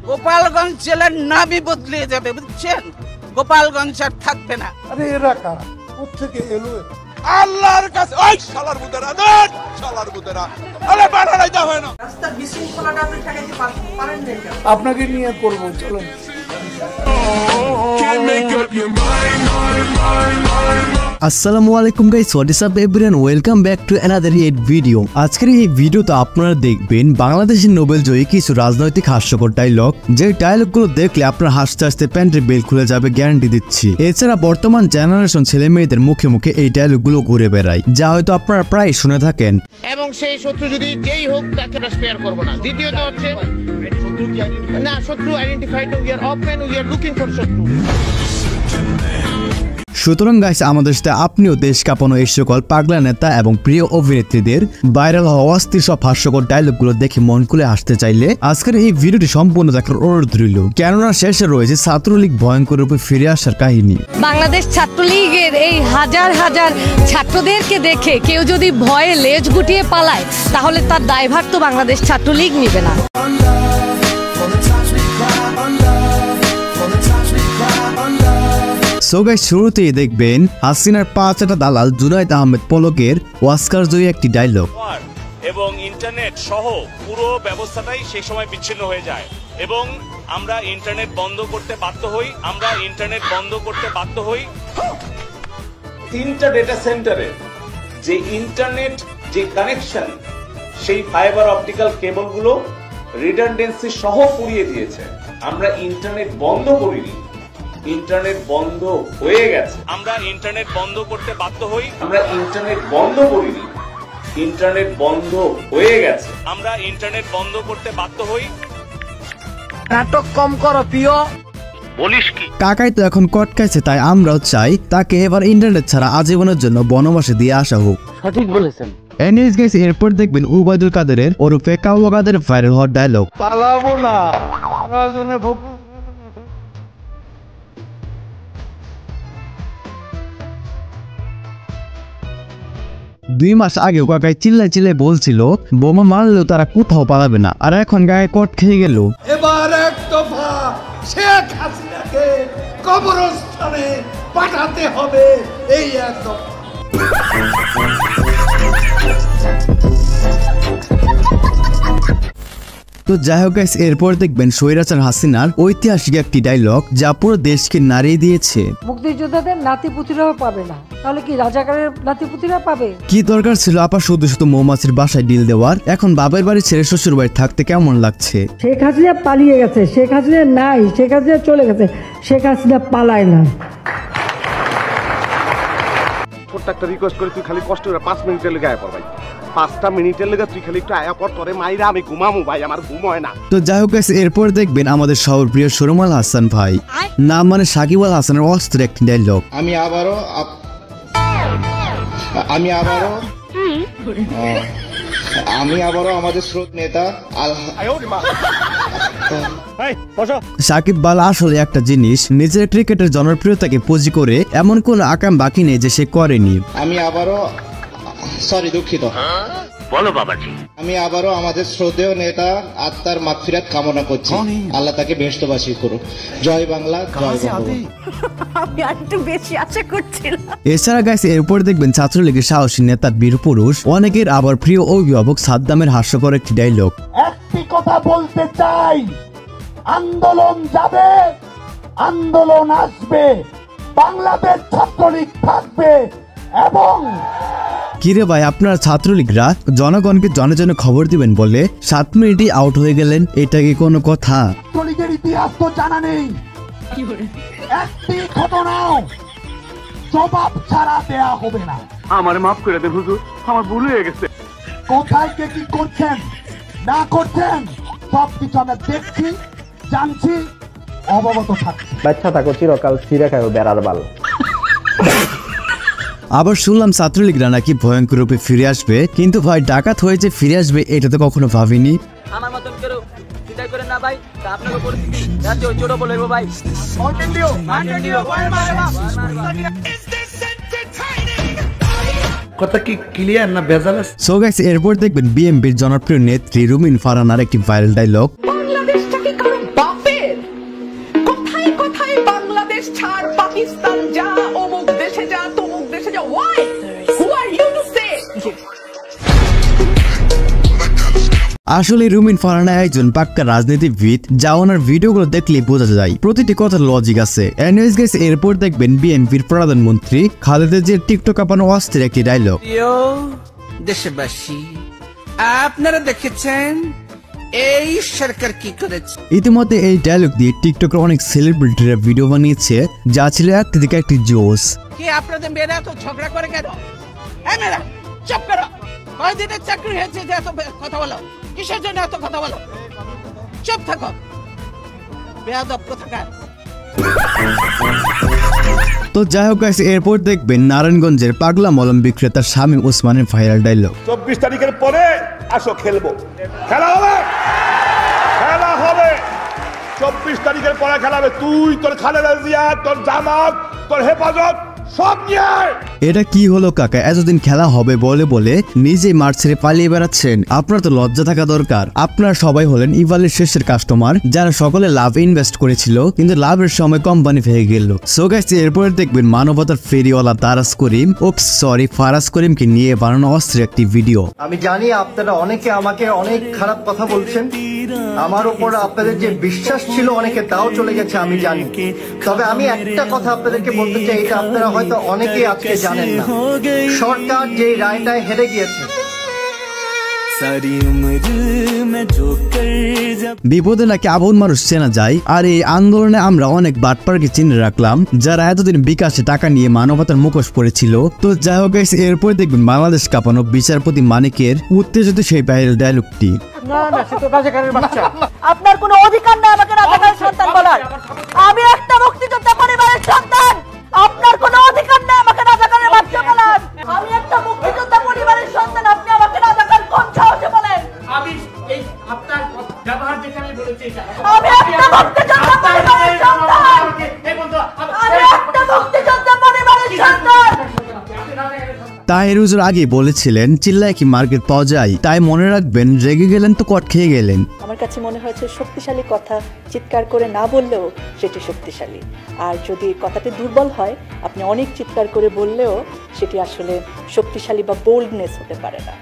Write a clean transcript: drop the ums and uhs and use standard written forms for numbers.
গোপালগঞ্জ জেলার নামই বদলে যাবে, বুঝছেন? গোপালগঞ্জ আর থাকবে না। আরে এরা কারা, কোথেকে এলো? আল্লাহর কাছে ওই শালার মুদেরা দেন, শালার মুদেরা আরে বানাই দাও হয় না। রাস্তার বিশৃঙ্খলাটা আপনি ঠেকাইতে পারেন না। আপনাকে নিয়ে করবো, চলুন। আসসালামু আলাইকুম guys, what is up everyone, welcome back to another it video. আজকের এই ভিডিওতে আপনারা দেখবেন বাংলাদেশের নোবেল জয়ী কিছু রাজনৈতিক হাস্যকর ডায়লগ, যে ডায়লগগুলো দেখলে আপনার হাসতে হাসতে প্যান্টের বেল খুলে যাবে, গ্যারান্টি দিচ্ছি। এছাড়া বর্তমান জেনারেশন ছেলে মেয়েদের মুখে মুখে এই ডায়লগগুলো ঘুরে বেড়ায়, যা হয়তো আপনারা প্রায় শুনে থাকেন। এবং সেই শত্রু যদি যেই হোক তাকে স্পেয়ার করব না। দ্বিতীয়ত হচ্ছে না, শত্রু identified, we are open, we are looking for শত্রু। সুতরাং গাইস, আমাদের সাথে আপনিও দেশ কাঁপানো এই সকল পাগলা নেতা এবং প্রিয় অভিনেত্রীদের ভাইরাল হওয়া অস্থির সব হাস্যকর ডায়লগগুলো দেখে মন খুলে হাসতে চাইলে আজকের এই ভিডিওটি সম্পূর্ণ দেখার অনুরোধ রইল, কেননা শেষে রয়েছে ছাত্রলীগ ভয়ঙ্কর রূপে ফিরে আসার কাহিনী। বাংলাদেশ ছাত্রলীগের এই হাজার হাজার ছাত্রদেরকে দেখে কেউ যদি ভয়ে লেজ গুটিয়ে পালায়, তাহলে তার দায়ভার তো বাংলাদেশ ছাত্রলীগ নিবে না। সো গাইস, শুরুতেই দেখবেন হাসিনার পাঁচটা দালাল জুনায়েদ আহমেদ পলকের ওয়াস্কার জয়ী একটি ডায়লগ। এবং ইন্টারনেট সহ পুরো ব্যবস্থাটাই সেই সময় বিচ্ছিন্ন হয়ে যায় এবং আমরা ইন্টারনেট বন্ধ করতে বাধ্য হই। তিনটা ডেটা সেন্টারে যে ইন্টারনেট যে কানেকশন, সেই ফাইবার অপটিক্যাল কেবলগুলো রিডান্ডেন্সি সহ পুড়িয়ে দিয়েছে। আমরা ইন্টারনেট বন্ধ করিনি, ইন্টারনেট বন্ধ হয়ে গেছে। আমরা ইন্টারনেট বন্ধ করতে বাধ্য হই, আমরা ইন্টারনেট বন্ধ করিনি, ইন্টারনেট বন্ধ হয়ে গেছে। আমরা ইন্টারনেট বন্ধ করতে বাধ্য হই। নাটক কম করো প্রিয়। বলিস কি? কাকাই তো এখন কটকাইছে, তাই আমরাও চাই তাকে এবার ইন্টারনেট ছাড়া আজীবনের জন্য বনবাসে দিয়ে আসা হোক। সঠিক বলেছেন। এনিওয়েজ গাইস, এরপর দেখবেন উবাইদুল কাদেরের ওরফে কাউয়া কাদের ভাইরাল হওয়ার ডায়লগ। পালাবো না, আমার 2 মাস আগেও কাকাই চিল্লাই বলছিল বোমা মারলেও তারা কোথাও পালাবে না, আর এখন গায়ে কট খেয়ে গেল। এবার এক দফা শেখ হাসিনাকে কবরস্থানে পাঠাতে হবে, এই এক দফা। তো যাই হোক গাইস, এরপর দেখবেন স্বৈরাচার হাসিনার ঐতিহাসিক একটি ডায়লগ, যা পুরো দেশকে নাড়িয়ে দিয়েছে। মুক্তিযোদ্ধাদের নাতিপুতিরাও পাবে না, তাহলে কি রাজাকারের নাতিপুতিরা পাবে? কি দরকার ছিল আপা শুধু মৌমাছির বাসায় ডিল দেওয়ার? এখন বাবার বাড়ি ছেড়ে শ্বশুর বাড়ি থাকতে কেমন লাগছে? শেখ হাসিনা পালিয়ে গেছে, শেখ হাসিনা নাই, শেখ হাসিনা চলে গেছে, শেখ হাসিনা পালায় না। ছোট্ট একটা রিকোয়েস্ট করে, তুই খালি কষ্ট করে 5 মিনিটের লেগে আয়া পড় ভাই। 5টা মিনিটের লেগে তুই খালি একটু আয়া পড়, তোরে মাইরা আমি ঘুমামু ভাই, আমার ঘুম হয় না। তো যাই হোক গাইস, এরপর দেখবেন আমাদের সবার প্রিয় সরুমাল হাসান ভাই, নাম মানে সাকিব আল হাসানের অস্ত্র একটি ডায়লগ। আমি আবারও আমাদের স্রোত নেতা সাকিব বাল আসলে একটা জিনিস, নিজের ক্রিকেটের জনপ্রিয়তাকে পুঁজি করে এমন কোন আকাম বাকি নেই যে সে করেনি। আমি আবারও আমাদের শ্রদ্ধেয় নেতা আত্মার মাগফিরাত কামনা করছি, আল্লাহ তাকে বেহেশতবাসী করুক। জয় বাংলা, জয় বঙ্গবন্ধু। আমি একটু বেশি আশা করছিলাম। এছাড়া গাইস, এরপর দেখবেন ছাত্রলীগের সাহসী নেতা বীর পুরুষ, অনেকের আবার প্রিয় অভিভাবক সাদ্দামের হাস্যকর একটি ডায়লগ। একটি কথা বলতে চাই, আন্দোলন যাবে, আন্দোলন আসবে, বাংলাদেশ ছাত্রলীগ থাকবে। এবং কিরে ভাই, আপনারা ছাত্রলীগরা জনগণকে জনে জনে খবর দিবেন বলে 7 মিনিটই আউট হয়ে গেলেন, এটা কি কোনো কথা? ছাত্রলীগের ইতিহাস তো জানা নেই, একটি ঘটনাও জবাব ছাড়া দেয়া হবে না। আমারে মাফ করে দেন হুজুর, আমার ভুল হয়ে গেছে। কোথায় কে কি করছেন না করছেন সব কিছু আমরা দেখছি, জানছি, অবগত থাকছি। বাচ্চা থাকো চিরকাল ছিঁড়ে খাও বেড়ার বাল। আবার শুনলাম ছাত্রলীগরা নাকি ভয়ঙ্কর রূপে ফিরে আসবে, কিন্তু ভাই ডাকাত হয়েছে ফিরে আসবে এটা তো কখনো ভাবিনি। আমার মতন কেউ চিন্তা করেন না ভাই, আপনাদের পরিস্থিতি রাজ্য ছোট বলবো ভাই। কথা কি ক্লিয়ার না ভেজাল? সো গাইস, এরপর দেখবেন বিএমপির জনপ্রিয় নেত্রী রুমিন ফারহানার একটি ভাইরাল ডায়লগ। বাংলাদেশটাকে কারো বাপ বাংলাদেশ ছাড়, পাকিস্তান যা, অমুক দেশে যা, তমুক দেশে যা। Why? Who are you to say? আসলে রুমিন ফারহানা একজন পাক্কা রাজনীতিবিদ, যা ওনার ভিডিওগুলো দেখলে বোঝা যায় প্রতিটি কথার লজিক আছে। এনিওয়েজ গাইস, এরপর দেখবেন বিএনপির প্রধানমন্ত্রী খালেদা জিয়ার টিকটক কাঁপানো অস্থির একটি ডায়লগ। প্রিয় দেশবাসী, আপনারা দেখেছেন এই সরকার কি করেছে। ইতিমধ্যে এই ডায়লগ দিয়ে টিকটকের অনেক সেলিব্রিটিরা ভিডিও বানিয়েছে, যা ছিল একটি দিকে একটি জোস। কি আপনাদের মেয়েরা তো ঝগড়া করে কেন? এই মেয়েরা চুপ করো। কয়দিনের চাকরি হয়েছে যে এত কথা বলো? কিসের জন্য এত কথা বলো? চুপ থাকো, বেয়াদব কোথাকার। তো যাই হোক গাইস, এরপর দেখবেন নারায়ণগঞ্জের পাগলা মলম বিক্রেতা শামীম ওসমানের ভাইরাল ডায়লগ। 24 তারিখের পরে আসো, খেলবো, খেলা হবে, খেলা হবে। 24 তারিখের পরে খেলা হবে। তুই, তোর খালেদা জিয়া, তোর জামাত, তোর হেফাজত সব নিয়ে আয়। এটা কি হলো কাকা? এতদিন খেলা হবে বলে বলে নিজে মাঠ ছেড়ে পালিয়ে বেড়াচ্ছেন। আপনার তো লজ্জা থাকা দরকার। আপনারা সবাই হলেন ইভালের শেষের কাস্টমার, যারা সকলে লাভ ইনভেস্ট করেছিল, কিন্তু লাভের সময় কোম্পানি ভেঙে গেল। সো গাইস, এরপরে দেখবেন মানবতার ফেরিওয়ালা তারাস করিম, ফারাজ করিমকে নিয়ে বানানো অস্থির একটি ভিডিও। আমি জানি আপনারা অনেকে আমাকে অনেক খারাপ কথা বলছেন, আমার উপর আপনাদের যে বিশ্বাস ছিল অনেকে তাও চলে গেছে আমি জানি। তবে আমি একটা কথা আপনাদেরকে বলতে চাই, এটা আপনারা হয়তো অনেকেই আজকে জানেন না। সরকার যে রায়টায় হেরে গিয়েছে, বিপদে নাকি আপন মানুষ চেনা যায়। আর এই আন্দোলনে আমরা অনেক বাটপারকে চিনে রাখলাম, যারা এতদিন বিকাশে টাকা নিয়ে মানবতার মুখোশ পড়েছিল। তো যাই হোক গাইস, এরপর দেখবেন বাংলাদেশ কাঁপানো বিচারপতি মানিকের উত্তেজিত সেই ভাইরাল ডায়লগটি। আপনার কোনো অধিকার নেই আমাকে রাজাকারের সন্তান বলার। আমি একটা মুক্তিযোদ্ধা পরিবারের সন্তান। আপনার কোনো অধিকার নেই আমাকে রাজাকারের বাচ্চা বলার। আমি একটা মুক্তিযোদ্ধা পরিবারের সন্তান, আপনি আমাকে রাজাকার কোন সাহসে বলেন? আমি এই আপনার ব্যবহার দেখে আমি বলেছি এটা। আমি একটা মুক্তিযোদ্ধা পরিবারের সন্তান। এই বন্ধু, আমি একটা মুক্তিযোদ্ধা পরিবারের সন্তান। তাহির হুজুর আগে বলেছিলেন, চিল্লায় কি মার্কেট পাওয়া যায়? তাই মনে রাখবেন, রেগে গেলেন তো কট খেয়ে গেলেন। আমার কাছে মনে হয়েছে শক্তিশালী কথা চিৎকার করে না বললেও সেটি শক্তিশালী, আর যদি কথাটি দুর্বল হয় আপনি অনেক চিৎকার করে বললেও সেটি আসলে শক্তিশালী বা বোল্ডনেস হতে পারে না।